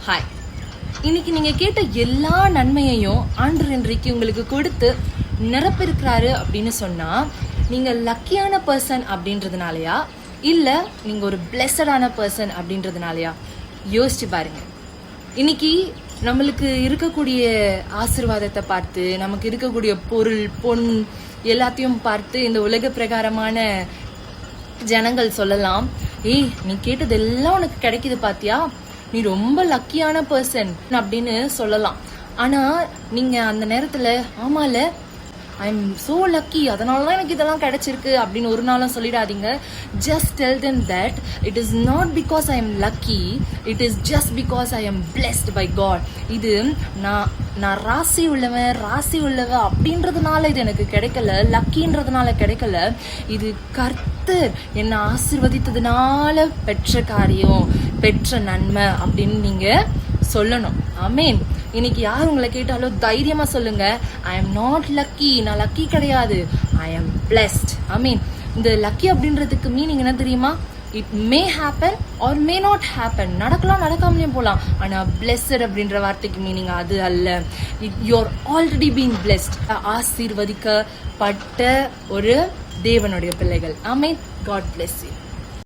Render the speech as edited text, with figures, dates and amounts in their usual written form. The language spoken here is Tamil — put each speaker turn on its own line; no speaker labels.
ஹாய். இன்னைக்கு நீங்க கேட்ட எல்லா நன்மையையும் ஆண்டவர் இன்றைக்கு உங்களுக்கு கொடுத்து நிரப்பிருக்கிறாரு அப்படின்னு சொன்னா நீங்க லக்கியான பர்சன் அப்படின்றதுனாலயா இல்ல நீங்க ஒரு பிளெஸடான பர்சன் அப்படின்றதுனாலயா யோசிச்சு பாருங்க. இன்னைக்கு நம்மளுக்கு இருக்கக்கூடிய ஆசீர்வாதத்தை பார்த்து, நமக்கு இருக்கக்கூடிய பொருள் பொன் எல்லாத்தையும் பார்த்து இந்த உலக பிரகாரமான ஜனங்கள் சொல்லலாம், ஏய் நீ கேட்டதெல்லாம் உனக்கு கிடைக்குது பாத்தியா, நீ ரொம்ப லக்கியான பர்சன் அப்படின்னு சொல்லலாம். ஆனா நீங்க அந்த நேரத்துல ஆமால ஐ எம் சோ லக்கி, அதனாலதான் எனக்கு இதெல்லாம் கிடைச்சிருக்கு அப்படின்னு ஒரு நாளும் சொல்லிடாதீங்க. Just tell them that it is not because I am lucky, it is just because I am blessed by God. இது நான் ராசி உள்ளவ அப்படின்றதுனால இது எனக்கு கிடைக்கல, லக்கின்றதுனால கிடைக்கல, இது கர்த்தர் என்னை ஆசீர்வதித்ததுனால பெற்ற காரியம், பெற்ற நன்மை அப்படின்னு நீங்க சொல்லணும். ஆமேன். இன்னைக்கு யார் உங்களை கேட்டாலும் தைரியமா சொல்லுங்க, ஐ எம் நாட் லக்கி, நான் லக்கி கிடையாது, ஐ எம் பிளெஸ்ட். ஆமீன். இந்த லக்கி அப்படின்றதுக்கு மீனிங் என்ன தெரியுமா? It may happen or may not happen, நடக்கலாம் நடக்காமலேயும் போகலாம். ஆனா பிளெஸ்ட் அப்படின்ற வார்த்தைக்கு மீனிங் அது அல்ல. யூஆர் ஆல்ரெடி பீங் பிளெஸ்ட், ஆசீர்வதிக்கப்பட்ட ஒரு தேவனுடைய பிள்ளைகள். ஆமீன். God bless you.